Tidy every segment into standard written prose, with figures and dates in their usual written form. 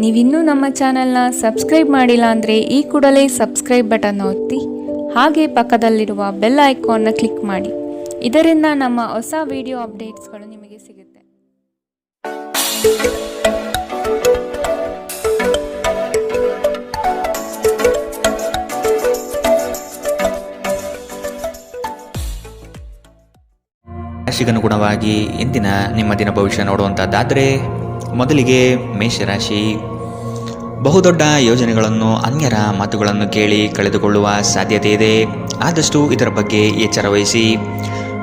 ನೀವಿನ್ನೂ ನಮ್ಮ ಚಾನೆಲ್ನ ಸಬ್ಸ್ಕ್ರೈಬ್ ಮಾಡಿಲ್ಲ ಅಂದರೆ ಈ ಕೂಡಲೇ ಸಬ್ಸ್ಕ್ರೈಬ್ ಬಟನ್ ಒತ್ತಿ ಹಾಗೆ ಪಕ್ಕದಲ್ಲಿರುವ ಬೆಲ್ ಐಕಾನ್ನ ಕ್ಲಿಕ್ ಮಾಡಿ. ಇದರಿಂದ ನಮ್ಮ ಹೊಸ ವಿಡಿಯೋ ಅಪ್ಡೇಟ್ಸ್ಗಳು ನಿಮಗೆ ಸಿಗುತ್ತೆ. ರಾಶಿಗನುಗುಣವಾಗಿ ಇಂದಿನ ನಿಮ್ಮ ದಿನ ಭವಿಷ್ಯ ನೋಡುವಂಥದ್ದಾದರೆ ಮೊದಲಿಗೆ ಮೇಷರಾಶಿ. ಬಹುದೊಡ್ಡ ಯೋಜನೆಗಳನ್ನು, ಅನ್ಯರ ಮಾತುಗಳನ್ನು ಕೇಳಿ ಕಳೆದುಕೊಳ್ಳುವ ಸಾಧ್ಯತೆ ಇದೆ. ಆದಷ್ಟು ಇದರ ಬಗ್ಗೆ ಎಚ್ಚರ ವಹಿಸಿ.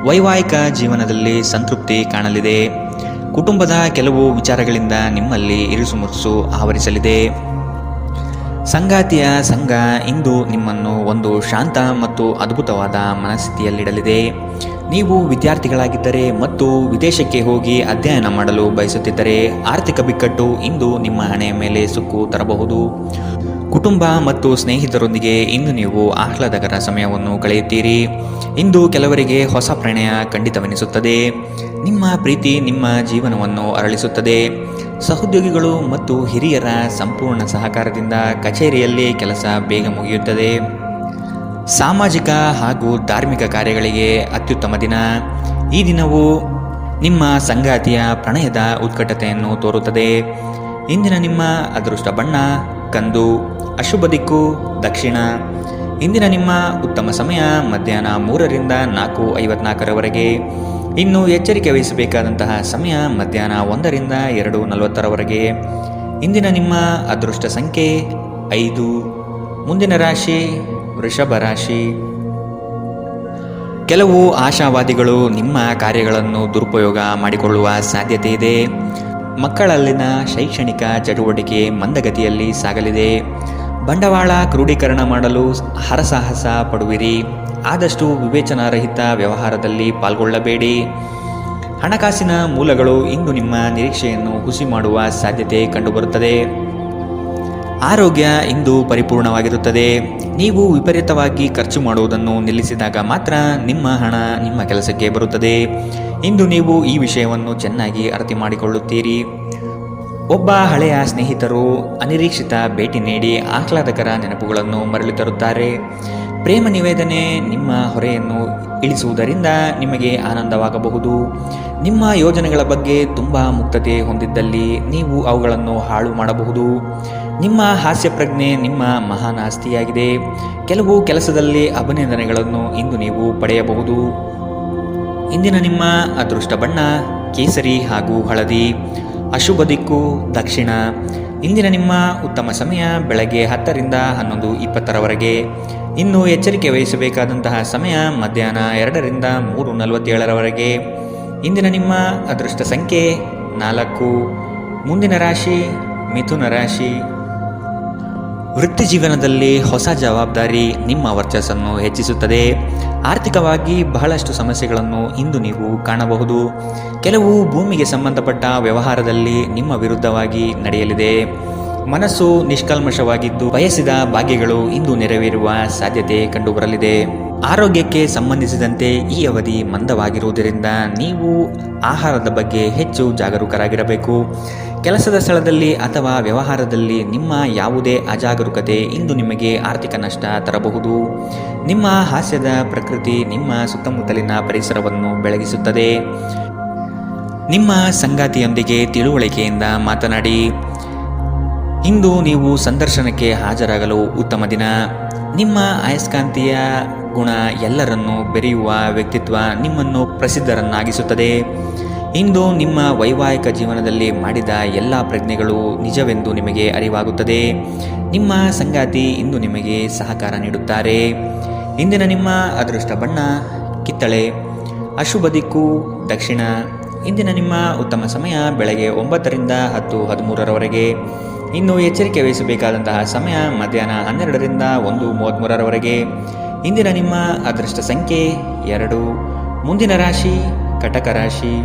ವೈವಾಹಿಕ ಜೀವನದಲ್ಲಿ ಸಂತೃಪ್ತಿ ಕಾಣಲಿದೆ. ಕುಟುಂಬದ ಕೆಲವು ವಿಚಾರಗಳಿಂದ ನಿಮ್ಮಲ್ಲಿ ಇರಿಸುಮುರುಸು ಆವರಿಸಲಿದೆ. ಸಂಗಾತಿಯ ಸಂಘ ಇಂದು ನಿಮ್ಮನ್ನು ಒಂದು ಶಾಂತ ಮತ್ತು ಅದ್ಭುತವಾದ ಮನಸ್ಥಿತಿಯಲ್ಲಿಡಲಿದೆ. ನೀವು ವಿದ್ಯಾರ್ಥಿಗಳಾಗಿದ್ದರೆ ಮತ್ತು ವಿದೇಶಕ್ಕೆ ಹೋಗಿ ಅಧ್ಯಯನ ಮಾಡಲು ಬಯಸುತ್ತಿದ್ದರೆ ಆರ್ಥಿಕ ಬಿಕ್ಕಟ್ಟು ಇಂದು ನಿಮ್ಮ ಹಣೆಯ ಮೇಲೆ ಸುಕ್ಕು ತರಬಹುದು. ಕುಟುಂಬ ಮತ್ತು ಸ್ನೇಹಿತರೊಂದಿಗೆ ಇಂದು ನೀವು ಆಹ್ಲಾದಕರ ಸಮಯವನ್ನು ಕಳೆಯುತ್ತೀರಿ. ಇಂದು ಕೆಲವರಿಗೆ ಹೊಸ ಪ್ರಣಯ ಖಂಡಿತವೆನಿಸುತ್ತದೆ. ನಿಮ್ಮ ಪ್ರೀತಿ ನಿಮ್ಮ ಜೀವನವನ್ನು ಅರಳಿಸುತ್ತದೆ. ಸಹೋದ್ಯೋಗಿಗಳು ಮತ್ತು ಹಿರಿಯರ ಸಂಪೂರ್ಣ ಸಹಕಾರದಿಂದ ಕಚೇರಿಯಲ್ಲಿ ಕೆಲಸ ಬೇಗ ಮುಗಿಯುತ್ತದೆ. ಸಾಮಾಜಿಕ ಹಾಗೂ ಧಾರ್ಮಿಕ ಕಾರ್ಯಗಳಿಗೆ ಅತ್ಯುತ್ತಮ ದಿನ. ಈ ದಿನವು ನಿಮ್ಮ ಸಂಗಾತಿಯ ಪ್ರಣಯದ ಉತ್ಕಟತೆಯನ್ನು ತೋರುತ್ತದೆ. ಇಂದಿನ ನಿಮ್ಮ ಅದೃಷ್ಟ ಬಣ್ಣ ಕಂದು, ಅಶುಭ ದಿಕ್ಕು ದಕ್ಷಿಣ. ಇಂದಿನ ನಿಮ್ಮ ಉತ್ತಮ ಸಮಯ ಮಧ್ಯಾಹ್ನ 3ರಿಂದ 4:54ರವರೆಗೆ. ಇನ್ನು ಎಚ್ಚರಿಕೆ ವಹಿಸಬೇಕಾದಂತಹ ಸಮಯ ಮಧ್ಯಾಹ್ನ 1ರಿಂದ 2:40ರವರೆಗೆ. ಇಂದಿನ ನಿಮ್ಮ ಅದೃಷ್ಟ ಸಂಖ್ಯೆ 5. ಮುಂದಿನ ರಾಶಿ ವೃಷಭ ರಾಶಿ. ಕೆಲವು ಆಶಾವಾದಿಗಳು ನಿಮ್ಮ ಕಾರ್ಯಗಳನ್ನು ದುರುಪಯೋಗ ಮಾಡಿಕೊಳ್ಳುವ ಸಾಧ್ಯತೆ ಇದೆ. ಮಕ್ಕಳಲ್ಲಿನ ಶೈಕ್ಷಣಿಕ ಚಟುವಟಿಕೆ ಮಂದಗತಿಯಲ್ಲಿ ಸಾಗಲಿದೆ. ಬಂಡವಾಳ ಕ್ರೋಢೀಕರಣ ಮಾಡಲು ಹರಸಾಹಸ ಪಡುವಿರಿ. ಆದಷ್ಟು ವಿವೇಚನಾರಹಿತ ವ್ಯವಹಾರದಲ್ಲಿ ಪಾಲ್ಗೊಳ್ಳಬೇಡಿ. ಹಣಕಾಸಿನ ಮೂಲಗಳು ಇಂದು ನಿಮ್ಮ ನಿರೀಕ್ಷೆಯನ್ನು ಹುಸಿ ಮಾಡುವ ಸಾಧ್ಯತೆ ಕಂಡುಬರುತ್ತದೆ. ಆರೋಗ್ಯ ಇಂದು ಪರಿಪೂರ್ಣವಾಗಿರುತ್ತದೆ. ನೀವು ವಿಪರೀತವಾಗಿ ಖರ್ಚು ಮಾಡುವುದನ್ನು ನಿಲ್ಲಿಸಿದಾಗ ಮಾತ್ರ ನಿಮ್ಮ ಹಣ ನಿಮ್ಮ ಕೆಲಸಕ್ಕೆ ಬರುತ್ತದೆ. ಇಂದು ನೀವು ಈ ವಿಷಯವನ್ನು ಚೆನ್ನಾಗಿ ಅರ್ಥ ಮಾಡಿಕೊಳ್ಳುತ್ತೀರಿ. ಒಬ್ಬ ಹಳೆಯ ಸ್ನೇಹಿತರು ಅನಿರೀಕ್ಷಿತ ಭೇಟಿ ನೀಡಿ ಆಹ್ಲಾದಕರ ನೆನಪುಗಳನ್ನು ಮರಳಿ ತರುತ್ತಾರೆ. ಪ್ರೇಮ ನಿವೇದನೆ ನಿಮ್ಮ ಹೊರೆಯನ್ನು ಇಳಿಸುವುದರಿಂದ ನಿಮಗೆ ಆನಂದವಾಗಬಹುದು. ನಿಮ್ಮ ಯೋಜನೆಗಳ ಬಗ್ಗೆ ತುಂಬ ಮುಕ್ತತೆ ಹೊಂದಿದ್ದಲ್ಲಿ ನೀವು ಅವುಗಳನ್ನು ಹಾಳು ಮಾಡಬಹುದು. ನಿಮ್ಮ ಹಾಸ್ಯ ಪ್ರಜ್ಞೆ ನಿಮ್ಮ ಮಹಾನ್ ಆಸ್ತಿಯಾಗಿದೆ. ಕೆಲವು ಕೆಲಸದಲ್ಲಿ ಅಭಿನಂದನೆಗಳನ್ನು ಇಂದು ನೀವು ಪಡೆಯಬಹುದು. ಇಂದಿನ ನಿಮ್ಮ ಅದೃಷ್ಟ ಬಣ್ಣ ಕೇಸರಿ ಹಾಗೂ ಹಳದಿ, ಅಶುಭ ದಿಕ್ಕು ದಕ್ಷಿಣ. ಇಂದಿನ ನಿಮ್ಮ ಉತ್ತಮ ಸಮಯ ಬೆಳಗ್ಗೆ 10ರಿಂದ 11:20ರವರೆಗೆ. ಇನ್ನು ಎಚ್ಚರಿಕೆ ವಹಿಸಬೇಕಾದಂತಹ ಸಮಯ ಮಧ್ಯಾಹ್ನ 2ರಿಂದ 3:47ರವರೆಗೆ. ಇಂದಿನ ನಿಮ್ಮ ಅದೃಷ್ಟ ಸಂಖ್ಯೆ 4. ಮುಂದಿನ ರಾಶಿ ಮಿಥುನ ರಾಶಿ. ವೃತ್ತಿ ಜೀವನದಲ್ಲಿ ಹೊಸ ಜವಾಬ್ದಾರಿ ನಿಮ್ಮ ವರ್ಚಸ್ಸನ್ನು ಹೆಚ್ಚಿಸುತ್ತದೆ. ಆರ್ಥಿಕವಾಗಿ ಬಹಳಷ್ಟು ಸಮಸ್ಯೆಗಳನ್ನು ಇಂದು ನೀವು ಕಾಣಬಹುದು. ಕೆಲವು ಭೂಮಿಗೆ ಸಂಬಂಧಪಟ್ಟ ವ್ಯವಹಾರದಲ್ಲಿ ನಿಮ್ಮ ವಿರುದ್ಧವಾಗಿ ನಡೆಯಲಿದೆ. ಮನಸ್ಸು ನಿಷ್ಕಲ್ಮಶವಾಗಿದ್ದು ಬಯಸಿದ ಭಾಗ್ಯಗಳು ಇಂದು ನೆರವೇರುವ ಸಾಧ್ಯತೆ ಕಂಡುಬರಲಿದೆ. ಆರೋಗ್ಯಕ್ಕೆ ಸಂಬಂಧಿಸಿದಂತೆ ಈ ಅವಧಿ ಮಂದವಾಗಿರುವುದರಿಂದ ನೀವು ಆಹಾರದ ಬಗ್ಗೆ ಹೆಚ್ಚು ಜಾಗರೂಕರಾಗಿರಬೇಕು. ಕೆಲಸದ ಸ್ಥಳದಲ್ಲಿ ಅಥವಾ ವ್ಯವಹಾರದಲ್ಲಿ ನಿಮ್ಮ ಯಾವುದೇ ಅಜಾಗರೂಕತೆ ಇಂದು ನಿಮಗೆ ಆರ್ಥಿಕ ನಷ್ಟ ತರಬಹುದು. ನಿಮ್ಮ ಹಾಸ್ಯದ ಪ್ರಕೃತಿ ನಿಮ್ಮ ಸುತ್ತಮುತ್ತಲಿನ ಪರಿಸರವನ್ನು ಬೆಳಗಿಸುತ್ತದೆ. ನಿಮ್ಮ ಸಂಗಾತಿಯೊಂದಿಗೆ ತಿಳುವಳಿಕೆಯಿಂದ ಮಾತನಾಡಿ. ಇಂದು ನೀವು ಸಂದರ್ಶನಕ್ಕೆ ಹಾಜರಾಗಲು ಉತ್ತಮ ದಿನ. ನಿಮ್ಮ ಅಯಸ್ಕಾಂತೀಯ ಗುಣ ಎಲ್ಲರನ್ನೂ ಬೆರೆಯುವ ವ್ಯಕ್ತಿತ್ವ ನಿಮ್ಮನ್ನು ಪ್ರಸಿದ್ಧರನ್ನಾಗಿಸುತ್ತದೆ. ಇಂದು ನಿಮ್ಮ ವೈವಾಹಿಕ ಜೀವನದಲ್ಲಿ ಮಾಡಿದ ಎಲ್ಲ ಪ್ರಜ್ಞೆಗಳು ನಿಜವೆಂದು ನಿಮಗೆ ಅರಿವಾಗುತ್ತದೆ. ನಿಮ್ಮ ಸಂಗಾತಿ ಇಂದು ನಿಮಗೆ ಸಹಕಾರ ನೀಡುತ್ತಾರೆ. ಇಂದಿನ ನಿಮ್ಮ ಅದೃಷ್ಟ ಬಣ್ಣ ಕಿತ್ತಳೆ, ಅಶುಭ ದಿಕ್ಕು ದಕ್ಷಿಣ. ಇಂದಿನ ನಿಮ್ಮ ಉತ್ತಮ ಸಮಯ ಬೆಳಗ್ಗೆ 9ರಿಂದ 10:13ರವರೆಗೆ. ಇನ್ನು ಎಚ್ಚರಿಕೆ ವಹಿಸಬೇಕಾದಂತಹ ಸಮಯ ಮಧ್ಯಾಹ್ನ 12ರಿಂದ 1:33ರವರೆಗೆ. ಇಂದಿನ ನಿಮ್ಮ ಅದೃಷ್ಟ ಸಂಖ್ಯೆ 2. ಮುಂದಿನ ರಾಶಿ ಕಟಕ ರಾಶಿ.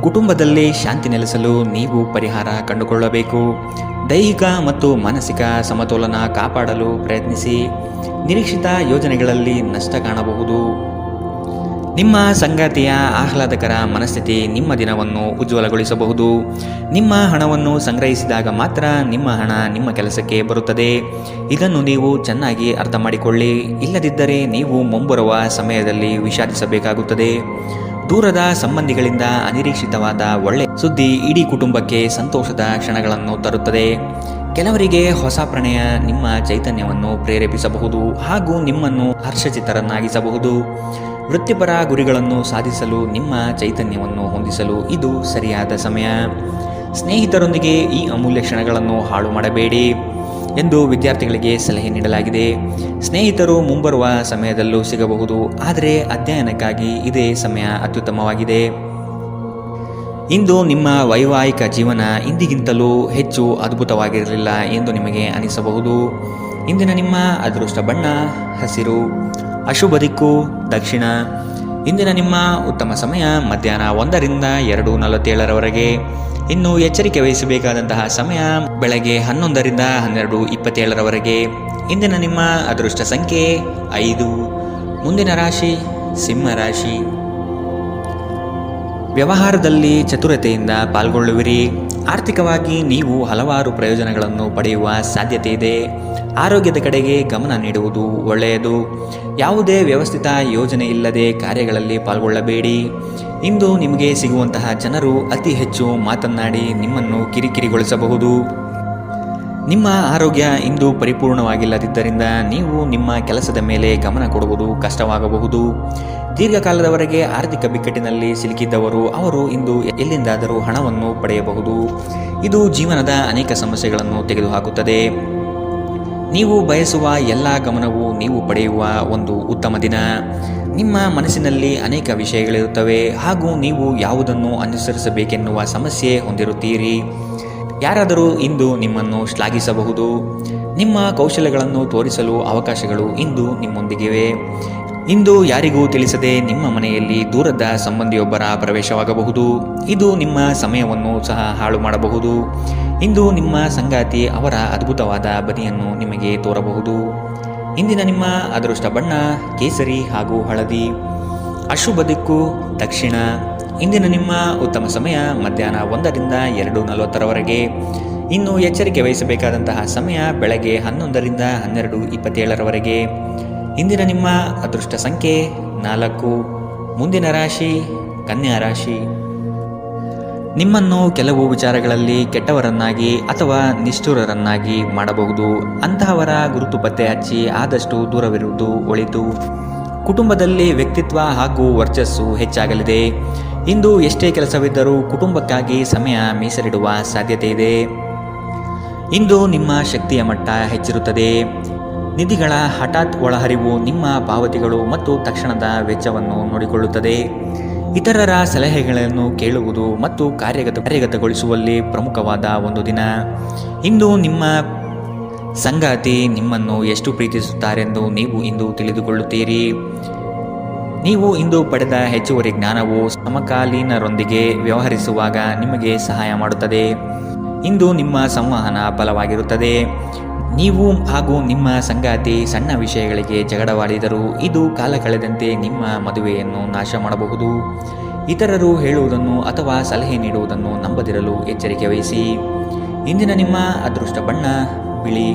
ಕುಟುಂಬದಲ್ಲಿ ಶಾಂತಿ ನೆಲೆಸಲು ನೀವು ಪರಿಹಾರ ಕಂಡುಕೊಳ್ಳಬೇಕು. ದೈಹಿಕ ಮತ್ತು ಮಾನಸಿಕ ಸಮತೋಲನ ಕಾಪಾಡಲು ಪ್ರಯತ್ನಿಸಿ. ನಿರೀಕ್ಷಿತ ಯೋಜನೆಗಳಲ್ಲಿ ನಷ್ಟ ಕಾಣಬಹುದು. ನಿಮ್ಮ ಸಂಗಾತಿಯ ಆಹ್ಲಾದಕರ ಮನಸ್ಥಿತಿ ನಿಮ್ಮ ದಿನವನ್ನು ಉಜ್ವಲಗೊಳಿಸಬಹುದು. ನಿಮ್ಮ ಹಣವನ್ನು ಸಂಗ್ರಹಿಸಿದಾಗ ಮಾತ್ರ ನಿಮ್ಮ ಹಣ ನಿಮ್ಮ ಕೆಲಸಕ್ಕೆ ಬರುತ್ತದೆ. ಇದನ್ನು ನೀವು ಚೆನ್ನಾಗಿ ಅರ್ಥ ಮಾಡಿಕೊಳ್ಳಿ. ಇಲ್ಲದಿದ್ದರೆ ನೀವು ಮುಂಬರುವ ಸಮಯದಲ್ಲಿ ವಿಷಾದಿಸಬೇಕಾಗುತ್ತದೆ. ದೂರದ ಸಂಬಂಧಿಗಳಿಂದ ಅನಿರೀಕ್ಷಿತವಾದ ಒಳ್ಳೆ ಸುದ್ದಿ ಇಡೀ ಕುಟುಂಬಕ್ಕೆ ಸಂತೋಷದ ಕ್ಷಣಗಳನ್ನು ತರುತ್ತದೆ. ಕೆಲವರಿಗೆ ಹೊಸ ಪ್ರಣಯ ನಿಮ್ಮ ಚೈತನ್ಯವನ್ನು ಪ್ರೇರೇಪಿಸಬಹುದು ಹಾಗೂ ನಿಮ್ಮನ್ನು ಹರ್ಷಚಿತ್ತರನ್ನಾಗಿಸಬಹುದು. ವೃತ್ತಿಪರ ಗುರಿಗಳನ್ನು ಸಾಧಿಸಲು ನಿಮ್ಮ ಚೈತನ್ಯವನ್ನು ಹೊಂದಿಸಲು ಇದು ಸರಿಯಾದ ಸಮಯ. ಸ್ನೇಹಿತರೊಂದಿಗೆ ಈ ಅಮೂಲ್ಯ ಕ್ಷಣಗಳನ್ನು ಹಾಳು ಮಾಡಬೇಡಿ ಎಂದು ವಿದ್ಯಾರ್ಥಿಗಳಿಗೆ ಸಲಹೆ ನೀಡಲಾಗಿದೆ. ಸ್ನೇಹಿತರು ಮುಂಬರುವ ಸಮಯದಲ್ಲೂ ಸಿಗಬಹುದು, ಆದರೆ ಅಧ್ಯಯನಕ್ಕಾಗಿ ಇದೇ ಸಮಯ ಅತ್ಯುತ್ತಮವಾಗಿದೆ. ಇಂದು ನಿಮ್ಮ ವೈವಾಹಿಕ ಜೀವನ ಇಂದಿಗಿಂತಲೂ ಹೆಚ್ಚು ಅದ್ಭುತವಾಗಿರಲಿಲ್ಲ ಎಂದು ನಿಮಗೆ ಅನಿಸಬಹುದು. ಇಂದಿನ ನಿಮ್ಮ ಅದೃಷ್ಟ ಬಣ್ಣ ಹಸಿರು, ಅಶುಭ ದಿಕ್ಕು ದಕ್ಷಿಣ. ಇಂದಿನ ನಿಮ್ಮ ಉತ್ತಮ ಸಮಯ ಮಧ್ಯಾಹ್ನ 1 ರಿಂದ 2:47 ಇನ್ನು ಎಚ್ಚರಿಕೆ ವಹಿಸಬೇಕಾದಂತಹ ಸಮಯ ಬೆಳಗ್ಗೆ 11 ರಿಂದ 12:27 ಇಂದಿನ ನಿಮ್ಮ ಅದೃಷ್ಟ ಸಂಖ್ಯೆ 5. ಮುಂದಿನ ರಾಶಿ ಸಿಂಹ ರಾಶಿ. ವ್ಯವಹಾರದಲ್ಲಿ ಚತುರತೆಯಿಂದ ಪಾಲ್ಗೊಳ್ಳುವಿರಿ. ಆರ್ಥಿಕವಾಗಿ ನೀವು ಹಲವಾರು ಪ್ರಯೋಜನಗಳನ್ನು ಪಡೆಯುವ ಸಾಧ್ಯತೆ ಇದೆ. ಆರೋಗ್ಯದ ಕಡೆಗೆ ಗಮನ ನೀಡುವುದು ಒಳ್ಳೆಯದು. ಯಾವುದೇ ವ್ಯವಸ್ಥಿತ ಯೋಜನೆ ಇಲ್ಲದೆ ಕಾರ್ಯಗಳಲ್ಲಿ ಪಾಲ್ಗೊಳ್ಳಬೇಡಿ. ಇಂದು ನಿಮಗೆ ಸಿಗುವಂತಹ ಜನರು ಅತಿ ಹೆಚ್ಚು ಮಾತನಾಡಿ ನಿಮ್ಮನ್ನು ಕಿರಿಕಿರಿಗೊಳಿಸಬಹುದು. ನಿಮ್ಮ ಆರೋಗ್ಯ ಇಂದು ಪರಿಪೂರ್ಣವಾಗಿಲ್ಲದಿದ್ದರಿಂದ ನೀವು ನಿಮ್ಮ ಕೆಲಸದ ಮೇಲೆ ಗಮನ ಕೊಡುವುದು ಕಷ್ಟವಾಗಬಹುದು. ದೀರ್ಘಕಾಲದವರೆಗೆ ಆರ್ಥಿಕ ಬಿಕ್ಕಟ್ಟಿನಲ್ಲಿ ಸಿಲುಕಿದ್ದವರು ಅವರು ಇಂದು ಎಲ್ಲಿಂದಾದರೂ ಹಣವನ್ನು ಪಡೆಯಬಹುದು. ಇದು ಜೀವನದ ಅನೇಕ ಸಮಸ್ಯೆಗಳನ್ನು ತೆಗೆದುಹಾಕುತ್ತದೆ. ನೀವು ಬಯಸುವ ಎಲ್ಲ ಗಮನವು ನೀವು ಪಡೆಯುವ ಒಂದು ಉತ್ತಮ ದಿನ. ನಿಮ್ಮ ಮನಸ್ಸಿನಲ್ಲಿ ಅನೇಕ ವಿಷಯಗಳಿರುತ್ತವೆ ಹಾಗೂ ನೀವು ಯಾವುದನ್ನು ಅನುಸರಿಸಬೇಕೆನ್ನುವ ಸಮಸ್ಯೆ ಹೊಂದಿರುತ್ತೀರಿ. ಯಾರಾದರೂ ಇಂದು ನಿಮ್ಮನ್ನು ಶ್ಲಾಘಿಸಬಹುದು. ನಿಮ್ಮ ಕೌಶಲ್ಯಗಳನ್ನು ತೋರಿಸಲು ಅವಕಾಶಗಳು ಇಂದು ನಿಮ್ಮೊಂದಿಗಿವೆ. ಇಂದು ಯಾರಿಗೂ ತಿಳಿಸದೆ ನಿಮ್ಮ ಮನೆಯಲ್ಲಿ ದೂರದ ಸಂಬಂಧಿಯೊಬ್ಬರ ಪ್ರವೇಶವಾಗಬಹುದು. ಇದು ನಿಮ್ಮ ಸಮಯವನ್ನು ಸಹ ಹಾಳು ಮಾಡಬಹುದು. ಇಂದು ನಿಮ್ಮ ಸಂಗಾತಿ ಅವರ ಅದ್ಭುತವಾದ ಬದಿಯನ್ನು ನಿಮಗೆ ತೋರಬಹುದು. ಇಂದಿನ ನಿಮ್ಮ ಅದೃಷ್ಟ ಬಣ್ಣ ಕೇಸರಿ ಹಾಗೂ ಹಳದಿ, ಅಶುಭ ದಿಕ್ಕು ದಕ್ಷಿಣ. ಇಂದಿನ ನಿಮ್ಮ ಉತ್ತಮ ಸಮಯ ಮಧ್ಯಾಹ್ನ 1 ರಿಂದ 2:40 ಇನ್ನು ಎಚ್ಚರಿಕೆ ವಹಿಸಬೇಕಾದಂತಹ ಸಮಯ ಬೆಳಗ್ಗೆ 11 ರಿಂದ 12:27 ಇಂದಿನ ನಿಮ್ಮ ಅದೃಷ್ಟ ಸಂಖ್ಯೆ 4. ಮುಂದಿನ ರಾಶಿ ಕನ್ಯಾ ರಾಶಿ. ನಿಮ್ಮನ್ನು ಕೆಲವು ವಿಚಾರಗಳಲ್ಲಿ ಕೆಟ್ಟವರನ್ನಾಗಿ ಅಥವಾ ನಿಷ್ಠುರರನ್ನಾಗಿ ಮಾಡಬಹುದು. ಅಂತಹವರ ಗುರುತು ಪತ್ತೆ ಹಚ್ಚಿ ಆದಷ್ಟು ದೂರವಿರುವುದು ಒಳಿತು. ಕುಟುಂಬದಲ್ಲಿ ವ್ಯಕ್ತಿತ್ವ ಹಾಗೂ ವರ್ಚಸ್ಸು ಹೆಚ್ಚಾಗಲಿದೆ. ಇಂದು ಎಷ್ಟೇ ಕೆಲಸವಿದ್ದರೂ ಕುಟುಂಬಕ್ಕಾಗಿ ಸಮಯ ಮೀಸಲಿಡುವ ಸಾಧ್ಯತೆ ಇದೆ. ಇಂದು ನಿಮ್ಮ ಶಕ್ತಿಯ ಮಟ್ಟ ಹೆಚ್ಚಿರುತ್ತದೆ. ನಿಧಿಗಳ ಹಠಾತ್ ಒಳಹರಿವು ನಿಮ್ಮ ಪಾವತಿಗಳು ಮತ್ತು ತಕ್ಷಣದ ವೆಚ್ಚವನ್ನು ನೋಡಿಕೊಳ್ಳುತ್ತದೆ. ಇತರರ ಸಲಹೆಗಳನ್ನು ಕೇಳುವುದು ಮತ್ತು ಕಾರ್ಯಗತಗೊಳಿಸುವಲ್ಲಿ ಪ್ರಮುಖವಾದ ಒಂದು ದಿನ. ಇಂದು ನಿಮ್ಮ ಸಂಗಾತಿ ನಿಮ್ಮನ್ನು ಎಷ್ಟು ಪ್ರೀತಿಸುತ್ತಾರೆಂದು ನೀವು ಇಂದು ತಿಳಿದುಕೊಳ್ಳುತ್ತೀರಿ. ನೀವು ಇಂದು ಪಡೆದ ಹೆಚ್ಚುವರಿ ಜ್ಞಾನವು ಸಮಕಾಲೀನರೊಂದಿಗೆ ವ್ಯವಹರಿಸುವಾಗ ನಿಮಗೆ ಸಹಾಯ ಮಾಡುತ್ತದೆ. ಇಂದು ನಿಮ್ಮ ಸಂವಹನ ಬಲವಾಗಿರುತ್ತದೆ. ನೀವು ಹಾಗೂ ನಿಮ್ಮ ಸಂಗಾತಿ ಸಣ್ಣ ವಿಷಯಗಳಿಗೆ ಜಗಳವಾಡಿದರೂ ಇದು ಕಾಲ ಕಳೆದಂತೆ ನಿಮ್ಮ ಮದುವೆಯನ್ನು ನಾಶ ಮಾಡಬಹುದು. ಇತರರು ಹೇಳುವುದನ್ನು ಅಥವಾ ಸಲಹೆ ನೀಡುವುದನ್ನು ನಂಬದಿರಲು ಎಚ್ಚರಿಕೆ ವಹಿಸಿ. ಇಂದಿನ ನಿಮ್ಮ ಅದೃಷ್ಟ ಬಣ್ಣ ಬಿಳಿ,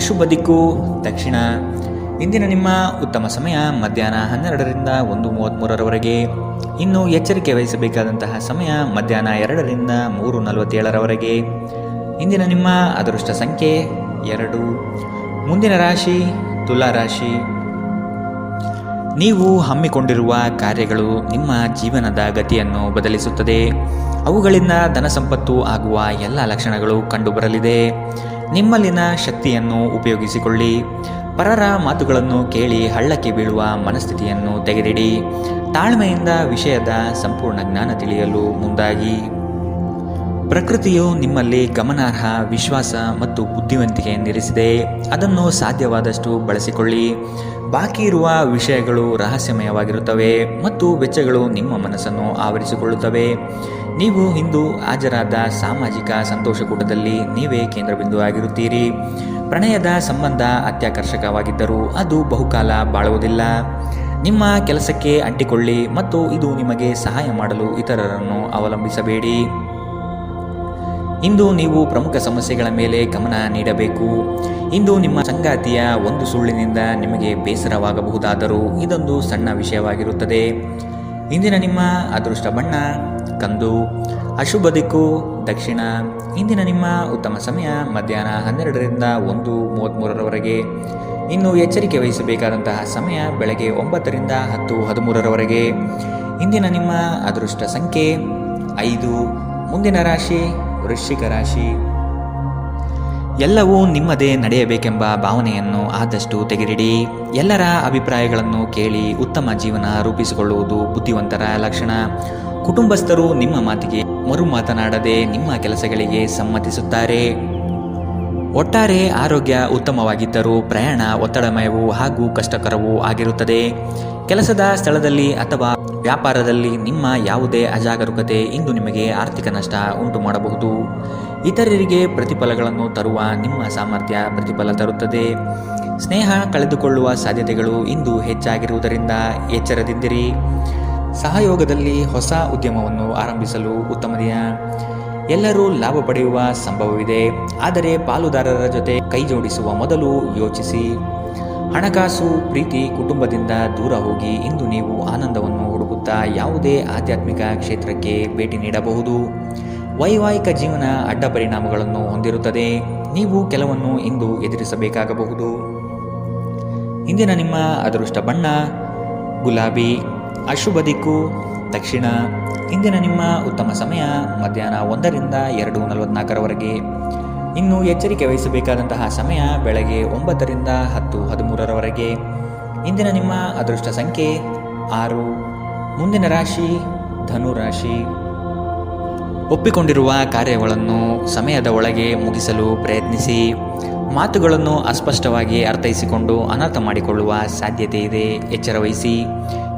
ಅಶುಭ ದಿಕ್ಕು ದಕ್ಷಿಣ. ಇಂದಿನ ನಿಮ್ಮ ಉತ್ತಮ ಸಮಯ ಮಧ್ಯಾಹ್ನ 12 ರಿಂದ 1:33 ಇನ್ನು ಎಚ್ಚರಿಕೆ ವಹಿಸಬೇಕಾದಂತಹ ಸಮಯ ಮಧ್ಯಾಹ್ನ 2 ರಿಂದ 3:47 ಇಂದಿನ ನಿಮ್ಮ ಅದೃಷ್ಟ ಸಂಖ್ಯೆ 2. ಮುಂದಿನ ರಾಶಿ ತುಲಾ ರಾಶಿ. ನೀವು ಹಮ್ಮಿಕೊಂಡಿರುವ ಕಾರ್ಯಗಳು ನಿಮ್ಮ ಜೀವನದ ಗತಿಯನ್ನು ಬದಲಿಸುತ್ತದೆ. ಅವುಗಳಿಂದ ಧನ ಸಂಪತ್ತು ಆಗುವ ಎಲ್ಲ ಲಕ್ಷಣಗಳು ಕಂಡುಬರಲಿದೆ. ನಿಮ್ಮಲ್ಲಿನ ಶಕ್ತಿಯನ್ನು ಉಪಯೋಗಿಸಿಕೊಳ್ಳಿ. ಪರರ ಮಾತುಗಳನ್ನು ಕೇಳಿ ಹಳ್ಳಕ್ಕೆ ಬೀಳುವ ಮನಸ್ಥಿತಿಯನ್ನು ತೆಗೆದಿಡಿ. ತಾಳ್ಮೆಯಿಂದ ವಿಷಯದ ಸಂಪೂರ್ಣ ಜ್ಞಾನ ತಿಳಿಯಲು ಮುಂದಾಗಿ. ಪ್ರಕೃತಿಯು ನಿಮ್ಮಲ್ಲಿ ಗಮನಾರ್ಹ ವಿಶ್ವಾಸ ಮತ್ತು ಬುದ್ಧಿವಂತಿಕೆ ನಿರಿಸಿದೆ. ಅದನ್ನು ಸಾಧ್ಯವಾದಷ್ಟು ಬಳಸಿಕೊಳ್ಳಿ. ಬಾಕಿ ಇರುವ ವಿಷಯಗಳು ರಹಸ್ಯಮಯವಾಗಿರುತ್ತವೆ ಮತ್ತು ವೆಚ್ಚಗಳು ನಿಮ್ಮ ಮನಸ್ಸನ್ನು ಆವರಿಸಿಕೊಳ್ಳುತ್ತವೆ. ನೀವು ಇಂದು ಹಾಜರಾದ ಸಾಮಾಜಿಕ ಸಂತೋಷಕೂಟದಲ್ಲಿ ನೀವೇ ಕೇಂದ್ರಬಿಂದು ಆಗಿರುತ್ತೀರಿ. ಪ್ರಣಯದ ಸಂಬಂಧ ಅತ್ಯಾಕರ್ಷಕವಾಗಿದ್ದರೂ ಅದು ಬಹುಕಾಲ ಬಾಳುವುದಿಲ್ಲ. ನಿಮ್ಮ ಕೆಲಸಕ್ಕೆ ಅಂಟಿಕೊಳ್ಳಿ ಮತ್ತು ಇದು ನಿಮಗೆ ಸಹಾಯ ಮಾಡಲು ಇತರರನ್ನು ಅವಲಂಬಿಸಬೇಡಿ. ಇಂದು ನೀವು ಪ್ರಮುಖ ಸಮಸ್ಯೆಗಳ ಮೇಲೆ ಗಮನ ನೀಡಬೇಕು. ಇಂದು ನಿಮ್ಮ ಸಂಗಾತಿಯ ಒಂದು ಸುಳ್ಳಿನಿಂದ ನಿಮಗೆ ಬೇಸರವಾಗಬಹುದಾದರೂ ಇದೊಂದು ಸಣ್ಣ ವಿಷಯವಾಗಿರುತ್ತದೆ. ಇಂದಿನ ನಿಮ್ಮ ಅದೃಷ್ಟ ಬಣ್ಣ ಕಂದು, ಅಶುಭ ದಿಕ್ಕು ದಕ್ಷಿಣ. ಇಂದಿನ ನಿಮ್ಮ ಉತ್ತಮ ಸಮಯ ಮಧ್ಯಾಹ್ನ 12ರಿಂದ 1:33ರವರೆಗೆ. ಇನ್ನು ಎಚ್ಚರಿಕೆ ವಹಿಸಬೇಕಾದಂತಹ ಸಮಯ ಬೆಳಗ್ಗೆ 9ರಿಂದ 10:13ರವರೆಗೆ. ಇಂದಿನ ನಿಮ್ಮ ಅದೃಷ್ಟ ಸಂಖ್ಯೆ 5. ಮುಂದಿನ ರಾಶಿ ವೃಶ್ಚಿಕ ರಾಶಿ. ಎಲ್ಲವೂ ನಿಮ್ಮದೇ ನಡೆಯಬೇಕೆಂಬ ಭಾವನೆಯನ್ನು ಆದಷ್ಟು ತೆಗೆದಿಡಿ. ಎಲ್ಲರ ಅಭಿಪ್ರಾಯಗಳನ್ನು ಕೇಳಿ ಉತ್ತಮ ಜೀವನ ರೂಪಿಸಿಕೊಳ್ಳುವುದು ಬುದ್ಧಿವಂತರ ಲಕ್ಷಣ. ಕುಟುಂಬಸ್ಥರು ನಿಮ್ಮ ಮಾತಿಗೆ ಮರು ಮಾತನಾಡದೆ ನಿಮ್ಮ ಕೆಲಸಗಳಿಗೆ ಸಮ್ಮತಿಸುತ್ತಾರೆ. ಒಟ್ಟಾರೆ ಆರೋಗ್ಯ ಉತ್ತಮವಾಗಿದ್ದರೂ ಪ್ರಯಾಣ ಒತ್ತಡಮಯವೂ ಹಾಗೂ ಕಷ್ಟಕರವೂ ಆಗಿರುತ್ತದೆ. ಕೆಲಸದ ಸ್ಥಳದಲ್ಲಿ ಅಥವಾ ವ್ಯಾಪಾರದಲ್ಲಿ ನಿಮ್ಮ ಯಾವುದೇ ಅಜಾಗರೂಕತೆ ಇಂದು ನಿಮಗೆ ಆರ್ಥಿಕ ನಷ್ಟ ಉಂಟು ಮಾಡಬಹುದು. ಇತರರಿಗೆ ಪ್ರತಿಫಲಗಳನ್ನು ತರುವ ನಿಮ್ಮ ಸಾಮರ್ಥ್ಯ ಪ್ರತಿಫಲ ತರುತ್ತದೆ. ಸ್ನೇಹ ಕಳೆದುಕೊಳ್ಳುವ ಸಾಧ್ಯತೆಗಳು ಇಂದು ಹೆಚ್ಚಾಗಿರುವುದರಿಂದ ಎಚ್ಚರದಿಂದಿರಿ. ಸಹಯೋಗದಲ್ಲಿ ಹೊಸ ಉದ್ಯಮವನ್ನು ಆರಂಭಿಸಲು ಉತ್ತಮ ದಿನ. ಎಲ್ಲರೂ ಲಾಭ ಪಡೆಯುವ ಸಂಭವವಿದೆ, ಆದರೆ ಪಾಲುದಾರರ ಜೊತೆ ಕೈ ಜೋಡಿಸುವ ಮೊದಲು ಯೋಚಿಸಿ. ಹಣಕಾಸು, ಪ್ರೀತಿ, ಕುಟುಂಬದಿಂದ ದೂರ ಹೋಗಿ ಇಂದು ನೀವು ಆನಂದವನ್ನು ಹುಡುಕುತ್ತಾ ಯಾವುದೇ ಆಧ್ಯಾತ್ಮಿಕ ಕ್ಷೇತ್ರಕ್ಕೆ ಭೇಟಿ ನೀಡಬಹುದು. ವೈವಾಹಿಕ ಜೀವನ ಅಡ್ಡ ಪರಿಣಾಮಗಳನ್ನು ಹೊಂದಿರುತ್ತದೆ. ನೀವು ಕೆಲವನ್ನು ಇಂದು ಎದುರಿಸಬೇಕಾಗಬಹುದು. ಇಂದಿನ ನಿಮ್ಮ ಅದೃಷ್ಟ ಬಣ್ಣ ಗುಲಾಬಿ, ಅಶುಭ ದಿಕ್ಕು ದಕ್ಷಿಣ. ಇಂದಿನ ನಿಮ್ಮ ಉತ್ತಮ ಸಮಯ ಮಧ್ಯಾಹ್ನ 1ರಿಂದ 2:44ರವರೆಗೆ. ಇನ್ನು ಎಚ್ಚರಿಕೆ ವಹಿಸಬೇಕಾದಂತಹ ಸಮಯ ಬೆಳಗ್ಗೆ 9ರಿಂದ 10:13ರವರೆಗೆ. ಇಂದಿನ ನಿಮ್ಮ ಅದೃಷ್ಟ ಸಂಖ್ಯೆ 6. ಮುಂದಿನ ರಾಶಿ ಧನು ರಾಶಿ. ಒಪ್ಪಿಕೊಂಡಿರುವ ಕಾರ್ಯಗಳನ್ನು ಸಮಯದ ಒಳಗೆ ಮುಗಿಸಲು ಪ್ರಯತ್ನಿಸಿ. ಮಾತುಗಳನ್ನು ಅಸ್ಪಷ್ಟವಾಗಿ ಅರ್ಥೈಸಿಕೊಂಡು ಅನರ್ಥ ಮಾಡಿಕೊಳ್ಳುವ ಸಾಧ್ಯತೆ ಇದೆ, ಎಚ್ಚರವಹಿಸಿ.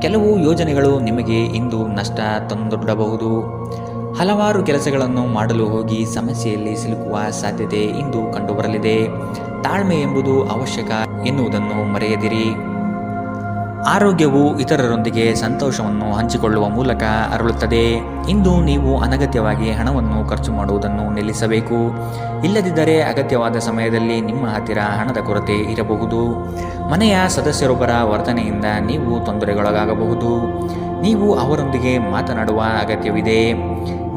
ಕೆಲವು ಯೋಜನೆಗಳು ನಿಮಗೆ ಇಂದು ನಷ್ಟ ತಂದೊಡ್ಡಬಹುದು. ಹಲವಾರು ಕೆಲಸಗಳನ್ನು ಮಾಡಲು ಹೋಗಿ ಸಮಸ್ಯೆಯಲ್ಲಿ ಸಿಲುಕುವ ಸಾಧ್ಯತೆ ಇಂದು ಕಂಡುಬರಲಿದೆ. ತಾಳ್ಮೆ ಎಂಬುದು ಅವಶ್ಯಕ ಎನ್ನುವುದನ್ನು ಮರೆಯದಿರಿ. ಆರೋಗ್ಯವು ಇತರರೊಂದಿಗೆ ಸಂತೋಷವನ್ನು ಹಂಚಿಕೊಳ್ಳುವ ಮೂಲಕ ಅರಳುತ್ತದೆ. ಇಂದು ನೀವು ಅನಗತ್ಯವಾಗಿ ಹಣವನ್ನು ಖರ್ಚು ಮಾಡುವುದನ್ನು ನಿಲ್ಲಿಸಬೇಕು. ಇಲ್ಲದಿದ್ದರೆ ಅಗತ್ಯವಾದ ಸಮಯದಲ್ಲಿ ನಿಮ್ಮ ಹತ್ತಿರ ಹಣದ ಕೊರತೆ ಇರಬಹುದು. ಮನೆಯ ಸದಸ್ಯರೊಬ್ಬರ ವರ್ತನೆಯಿಂದ ನೀವು ತೊಂದರೆಗೊಳಗಾಗಬಹುದು. ನೀವು ಅವರೊಂದಿಗೆ ಮಾತನಾಡುವ ಅಗತ್ಯವಿದೆ.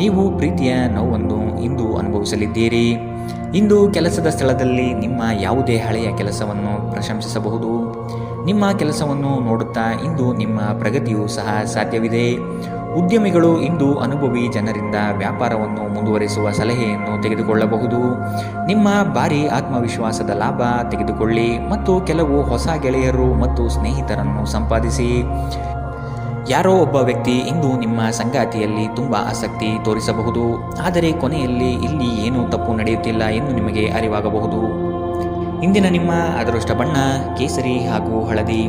ನೀವು ಪ್ರೀತಿಯ ನೋವನ್ನು ಇಂದು ಅನುಭವಿಸಲಿದ್ದೀರಿ. ಇಂದು ಕೆಲಸದ ಸ್ಥಳದಲ್ಲಿ ನಿಮ್ಮ ಯಾವುದೇ ಹಳೆಯ ಕೆಲಸವನ್ನು ಪ್ರಶಂಸಿಸಬಹುದು. ನಿಮ್ಮ ಕೆಲಸವನ್ನು ನೋಡುತ್ತಾ ಇಂದು ನಿಮ್ಮ ಪ್ರಗತಿಯೂ ಸಹ ಸಾಧ್ಯವಿದೆ. ಉದ್ಯಮಿಗಳು ಇಂದು ಅನುಭವಿ ಜನರಿಂದ ವ್ಯಾಪಾರವನ್ನು ಮುಂದುವರಿಸುವ ಸಲಹೆಯನ್ನು ತೆಗೆದುಕೊಳ್ಳಬಹುದು. ನಿಮ್ಮ ಭಾರಿ ಆತ್ಮವಿಶ್ವಾಸದ ಲಾಭ ತೆಗೆದುಕೊಳ್ಳಿ ಮತ್ತು ಕೆಲವು ಹೊಸ ಗೆಳೆಯರು ಮತ್ತು ಸ್ನೇಹಿತರನ್ನು ಸಂಪಾದಿಸಿ. ಯಾರೋ ಒಬ್ಬ ವ್ಯಕ್ತಿ ಇಂದು ನಿಮ್ಮ ಸಂಗಾತಿಯಲ್ಲಿ ತುಂಬ ಆಸಕ್ತಿ ತೋರಿಸಬಹುದು, ಆದರೆ ಕೊನೆಯಲ್ಲಿ ಇಲ್ಲಿ ಏನೂ ತಪ್ಪು ನಡೆಯುತ್ತಿಲ್ಲ ಎಂದು ನಿಮಗೆ ಅರಿವಾಗಬಹುದು. ಇಂದಿನ ನಿಮ್ಮ ಅದೃಷ್ಟ ಬಣ್ಣ ಕೇಸರಿ ಹಾಗೂ ಹಳದಿ,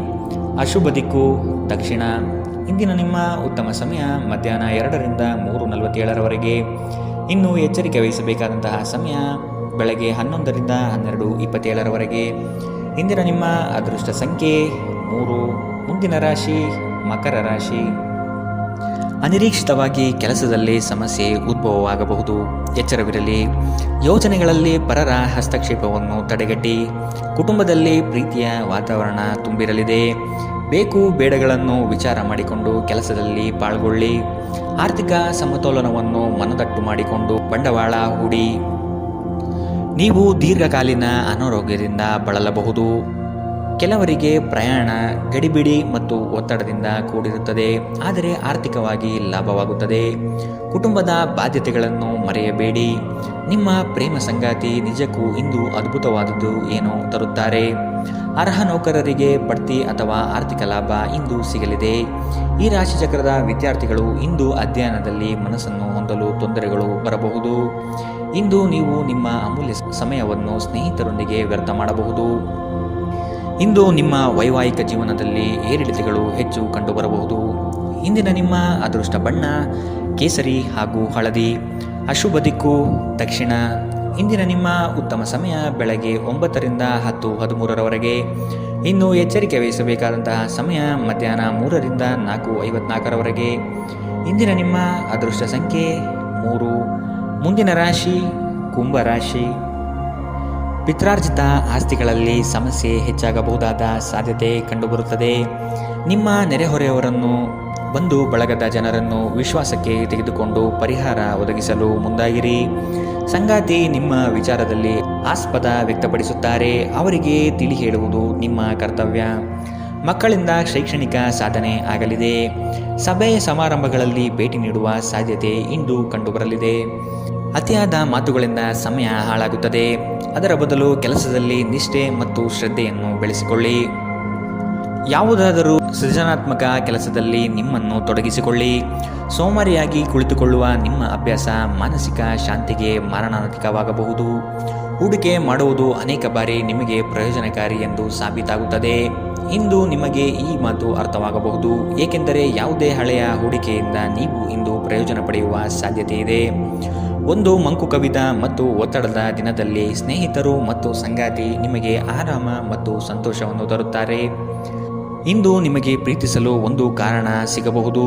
ಅಶುಭ ದಿಕ್ಕು ದಕ್ಷಿಣ. ಇಂದಿನ ನಿಮ್ಮ ಉತ್ತಮ ಸಮಯ ಮಧ್ಯಾಹ್ನ 2ರಿಂದ 3:47ರವರೆಗೆ. ಇನ್ನು ಎಚ್ಚರಿಕೆ ವಹಿಸಬೇಕಾದಂತಹ ಸಮಯ ಬೆಳಗ್ಗೆ 11ರಿಂದ 12:27ರವರೆಗೆ. ಇಂದಿನ ನಿಮ್ಮ ಅದೃಷ್ಟ ಸಂಖ್ಯೆ 3. ಮುಂದಿನ ರಾಶಿ ಮಕರ ರಾಶಿ. ಅನಿರೀಕ್ಷಿತವಾಗಿ ಕೆಲಸದಲ್ಲಿ ಸಮಸ್ಯೆ ಉದ್ಭವವಾಗಬಹುದು, ಎಚ್ಚರವಿರಲಿ. ಯೋಜನೆಗಳಲ್ಲಿ ಪರರ ಹಸ್ತಕ್ಷೇಪವನ್ನು ತಡೆಗಟ್ಟಿ. ಕುಟುಂಬದಲ್ಲಿ ಪ್ರೀತಿಯ ವಾತಾವರಣ ತುಂಬಿರಲಿದೆ. ಬೇಕು ಬೇಡಗಳನ್ನು ವಿಚಾರ ಮಾಡಿಕೊಂಡು ಕೆಲಸದಲ್ಲಿ ಪಾಲ್ಗೊಳ್ಳಿ. ಆರ್ಥಿಕ ಸಮತೋಲನವನ್ನು ಮನದಟ್ಟು ಮಾಡಿಕೊಂಡು ಬಂಡವಾಳ ಹೂಡಿ. ನೀವು ದೀರ್ಘಕಾಲೀನ ಅನಾರೋಗ್ಯದಿಂದ ಬಳಲಬಹುದು. ಕೆಲವರಿಗೆ ಪ್ರಯಾಣ ಗಡಿಬಿಡಿ ಮತ್ತು ಒತ್ತಡದಿಂದ ಕೂಡಿರುತ್ತದೆ, ಆದರೆ ಆರ್ಥಿಕವಾಗಿ ಲಾಭವಾಗುತ್ತದೆ. ಕುಟುಂಬದ ಬಾಧ್ಯತೆಗಳನ್ನು ಮರೆಯಬೇಡಿ. ನಿಮ್ಮ ಪ್ರೇಮ ಸಂಗಾತಿ ನಿಜಕ್ಕೂ ಇಂದು ಅದ್ಭುತವಾದದ್ದು ಏನೋ ತರುತ್ತಾರೆ. ಅರ್ಹ ನೌಕರರಿಗೆ ಬಡ್ತಿ ಅಥವಾ ಆರ್ಥಿಕ ಲಾಭ ಇಂದು ಸಿಗಲಿದೆ. ಈ ರಾಶಿಚಕ್ರದ ವಿದ್ಯಾರ್ಥಿಗಳು ಇಂದು ಅಧ್ಯಯನದಲ್ಲಿ ಮನಸ್ಸನ್ನು ಹೊಂದಲು ತೊಂದರೆಗಳು ಬರಬಹುದು. ಇಂದು ನೀವು ನಿಮ್ಮ ಅಮೂಲ್ಯ ಸಮಯವನ್ನು ಸ್ನೇಹಿತರೊಂದಿಗೆ ವ್ಯರ್ಥ ಮಾಡಬಹುದು. ಇಂದು ನಿಮ್ಮ ವೈವಾಹಿಕ ಜೀವನದಲ್ಲಿ ಏರಿಳಿತಗಳು ಹೆಚ್ಚು ಕಂಡುಬರಬಹುದು. ಇಂದಿನ ನಿಮ್ಮ ಅದೃಷ್ಟ ಬಣ್ಣ ಕೇಸರಿ ಹಾಗೂ ಹಳದಿ, ಅಶುಭ ದಿಕ್ಕು ದಕ್ಷಿಣ. ಇಂದಿನ ನಿಮ್ಮ ಉತ್ತಮ ಸಮಯ ಬೆಳಗ್ಗೆ 9ರಿಂದ 10:13ರವರೆಗೆ. ಇನ್ನು ಎಚ್ಚರಿಕೆ ವಹಿಸಬೇಕಾದಂತಹ ಸಮಯ ಮಧ್ಯಾಹ್ನ 3ರಿಂದ 4:54ರವರೆಗೆ. ಇಂದಿನ ನಿಮ್ಮ ಅದೃಷ್ಟ ಸಂಖ್ಯೆ 3. ಮುಂದಿನ ರಾಶಿ ಕುಂಭರಾಶಿ. ಪಿತ್ರಾರ್ಜಿತ ಆಸ್ತಿಗಳಲ್ಲಿ ಸಮಸ್ಯೆ ಹೆಚ್ಚಾಗಬಹುದಾದ ಸಾಧ್ಯತೆ ಕಂಡುಬರುತ್ತದೆ. ನಿಮ್ಮ ನೆರೆಹೊರೆಯವರನ್ನು, ಬಂಧು ಬಳಗದ ಜನರನ್ನು ವಿಶ್ವಾಸಕ್ಕೆ ತೆಗೆದುಕೊಂಡು ಪರಿಹಾರ ಒದಗಿಸಲು ಮುಂದಾಗಿರಿ. ಸಂಗಾತಿ ನಿಮ್ಮ ವಿಚಾರದಲ್ಲಿ ಆಸ್ಪದ ವ್ಯಕ್ತಪಡಿಸುತ್ತಾರೆ. ಅವರಿಗೆ ತಿಳಿ ಹೇಳುವುದು ನಿಮ್ಮ ಕರ್ತವ್ಯ. ಮಕ್ಕಳಿಂದ ಶೈಕ್ಷಣಿಕ ಸಾಧನೆ ಆಗಲಿದೆ. ಸಭೆ ಸಮಾರಂಭಗಳಲ್ಲಿ ಭೇಟಿ ನೀಡುವ ಸಾಧ್ಯತೆ ಇಂದು ಕಂಡುಬರಲಿದೆ. ಅತಿಯಾದ ಮಾತುಗಳಿಂದ ಸಮಯ ಹಾಳಾಗುತ್ತದೆ. ಅದರ ಬದಲು ಕೆಲಸದಲ್ಲಿ ನಿಷ್ಠೆ ಮತ್ತು ಶ್ರದ್ಧೆಯನ್ನು ಬೆಳೆಸಿಕೊಳ್ಳಿ. ಯಾವುದಾದರೂ ಸೃಜನಾತ್ಮಕ ಕೆಲಸದಲ್ಲಿ ನಿಮ್ಮನ್ನು ತೊಡಗಿಸಿಕೊಳ್ಳಿ. ಸೋಮಾರಿಯಾಗಿ ಕುಳಿತುಕೊಳ್ಳುವ ನಿಮ್ಮ ಅಭ್ಯಾಸ ಮಾನಸಿಕ ಶಾಂತಿಗೆ ಮಾರಣಾಂತಿಕವಾಗಬಹುದು. ಹೂಡಿಕೆ ಮಾಡುವುದು ಅನೇಕ ಬಾರಿ ನಿಮಗೆ ಪ್ರಯೋಜನಕಾರಿ ಎಂದು ಸಾಬೀತಾಗುತ್ತದೆ. ಇಂದು ನಿಮಗೆ ಈ ಮಾತು ಅರ್ಥವಾಗಬಹುದು, ಏಕೆಂದರೆ ಯಾವುದೇ ಹಳೆಯ ಹೂಡಿಕೆಯಿಂದ ನೀವು ಇಂದು ಪ್ರಯೋಜನ ಪಡೆಯುವ ಸಾಧ್ಯತೆ ಇದೆ. ಒಂದು ಮಂಕು ಕವಿದ ಮತ್ತು ಒತ್ತಡದ ದಿನದಲ್ಲಿ ಸ್ನೇಹಿತರು ಮತ್ತು ಸಂಗಾತಿ ನಿಮಗೆ ಆರಾಮ ಮತ್ತು ಸಂತೋಷವನ್ನು ತರುತ್ತಾರೆ. ಇಂದು ನಿಮಗೆ ಪ್ರೀತಿಸಲು ಒಂದು ಕಾರಣ ಸಿಗಬಹುದು.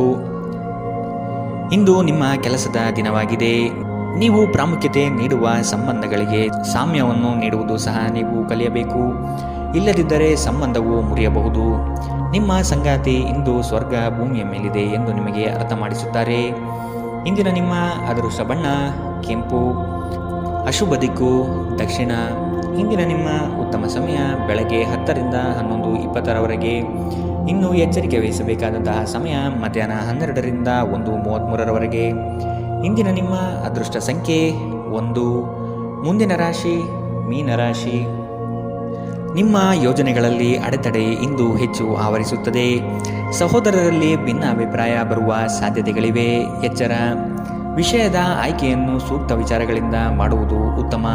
ಇಂದು ನಿಮ್ಮ ಕೆಲಸದ ದಿನವಾಗಿದೆ. ನೀವು ಪ್ರಾಮುಖ್ಯತೆ ನೀಡುವ ಸಂಬಂಧಗಳಿಗೆ ಸಾಮ್ಯವನ್ನು ನೀಡುವುದು ಸಹ ನೀವು ಕಲಿಯಬೇಕು. ಇಲ್ಲದಿದ್ದರೆ ಸಂಬಂಧವು ಮುರಿಯಬಹುದು. ನಿಮ್ಮ ಸಂಗಾತಿ ಇಂದು ಸ್ವರ್ಗ ಭೂಮಿಯ ಮೇಲಿದೆ ಎಂದು ನಿಮಗೆ ಅರ್ಥ ಮಾಡಿಸುತ್ತಾರೆ. ಇಂದಿನ ನಿಮ್ಮ ಅದೃಷ್ಟ ಬಣ್ಣ ಕೆಂಪು. ಅಶುಭ ದಿಕ್ಕು ದಕ್ಷಿಣ. ಇಂದಿನ ನಿಮ್ಮ ಉತ್ತಮ ಸಮಯ ಬೆಳಗ್ಗೆ 10ರಿಂದ 11:20ರವರೆಗೆ. ಇನ್ನು ಎಚ್ಚರಿಕೆ ವಹಿಸಬೇಕಾದಂತಹ ಸಮಯ ಮಧ್ಯಾಹ್ನ 12ರಿಂದ 1:33ರವರೆಗೆ. ಇಂದಿನ ನಿಮ್ಮ ಅದೃಷ್ಟ ಸಂಖ್ಯೆ 1. ಮುಂದಿನ ರಾಶಿ ಮೀನರಾಶಿ. ನಿಮ್ಮ ಯೋಜನೆಗಳಲ್ಲಿ ಅಡೆತಡೆ ಇಂದು ಹೆಚ್ಚು ಆವರಿಸುತ್ತದೆ. ಸಹೋದರರಲ್ಲಿ ಭಿನ್ನಾಭಿಪ್ರಾಯ ಬರುವ ಸಾಧ್ಯತೆಗಳಿವೆ. ಎಚ್ಚರ. ವಿಷಯದ ಆಯ್ಕೆಯನ್ನು ಸೂಕ್ತ ವಿಚಾರಗಳಿಂದ ಮಾಡುವುದು ಉತ್ತಮ.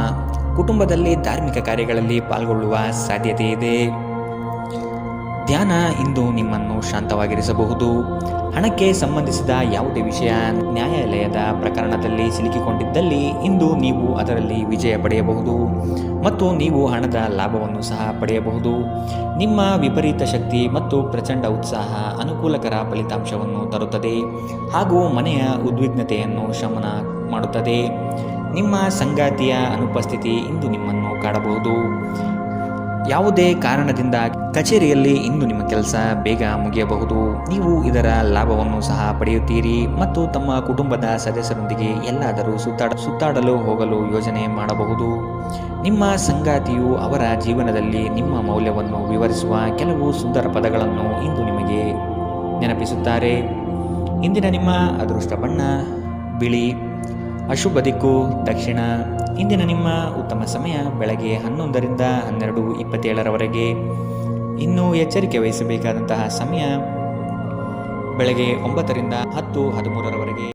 ಕುಟುಂಬದಲ್ಲಿ ಧಾರ್ಮಿಕ ಕಾರ್ಯಗಳಲ್ಲಿ ಪಾಲ್ಗೊಳ್ಳುವ ಸಾಧ್ಯತೆ ಇದೆ. ಧ್ಯಾನ ಇಂದು ನಿಮ್ಮನ್ನು ಶಾಂತವಾಗಿರಿಸಬಹುದು. ಹಣಕ್ಕೆ ಸಂಬಂಧಿಸಿದ ಯಾವುದೇ ವಿಷಯ ನ್ಯಾಯಾಲಯದ ಪ್ರಕರಣದಲ್ಲಿ ಸಿಲುಕಿಕೊಂಡಿದ್ದಲ್ಲಿ ಇಂದು ನೀವು ಅದರಲ್ಲಿ ವಿಜಯ ಪಡೆಯಬಹುದು ಮತ್ತು ನೀವು ಹಣದ ಲಾಭವನ್ನು ಸಹ ಪಡೆಯಬಹುದು. ನಿಮ್ಮ ವಿಪರೀತ ಶಕ್ತಿ ಮತ್ತು ಪ್ರಚಂಡ ಉತ್ಸಾಹ ಅನುಕೂಲಕರ ಫಲಿತಾಂಶವನ್ನು ತರುತ್ತದೆ ಹಾಗೂ ಮನೆಯ ಉದ್ವಿಗ್ನತೆಯನ್ನು ಶಮನ ಮಾಡುತ್ತದೆ. ನಿಮ್ಮ ಸಂಗಾತಿಯ ಅನುಪಸ್ಥಿತಿ ಇಂದು ನಿಮ್ಮನ್ನು ಕಾಡಬಹುದು. ಯಾವುದೇ ಕಾರಣದಿಂದ ಕಚೇರಿಯಲ್ಲಿ ಇಂದು ನಿಮ್ಮ ಕೆಲಸ ಬೇಗ ಮುಗಿಯಬಹುದು. ನೀವು ಇದರ ಲಾಭವನ್ನು ಸಹ ಪಡೆಯುತ್ತೀರಿ ಮತ್ತು ತಮ್ಮ ಕುಟುಂಬದ ಸದಸ್ಯರೊಂದಿಗೆ ಎಲ್ಲಾದರೂ ಸುತ್ತಾಡಲು ಹೋಗಲು ಯೋಜನೆ ಮಾಡಬಹುದು. ನಿಮ್ಮ ಸಂಗಾತಿಯು ಅವರ ಜೀವನದಲ್ಲಿ ನಿಮ್ಮ ಮೌಲ್ಯವನ್ನು ವಿವರಿಸುವ ಕೆಲವು ಸುಂದರ ಪದಗಳನ್ನು ಇಂದು ನಿಮಗೆ ನೆನಪಿಸುತ್ತಾರೆ. ಇಂದಿನ ನಿಮ್ಮ ಅದೃಷ್ಟ ಬಣ್ಣ ಬಿಳಿ. ಅಶುಭ ದಿಕ್ಕು ದಕ್ಷಿಣ. ಇಂದಿನ ನಿಮ್ಮ ಉತ್ತಮ ಸಮಯ ಬೆಳಗ್ಗೆ 11ರಿಂದ 12:27ರವರೆಗೆ. ಇನ್ನು ಎಚ್ಚರಿಕೆ ವಹಿಸಬೇಕಾದಂತಹ ಸಮಯ ಬೆಳಗ್ಗೆ 9ರಿಂದ 10:13ರವರೆಗೆ.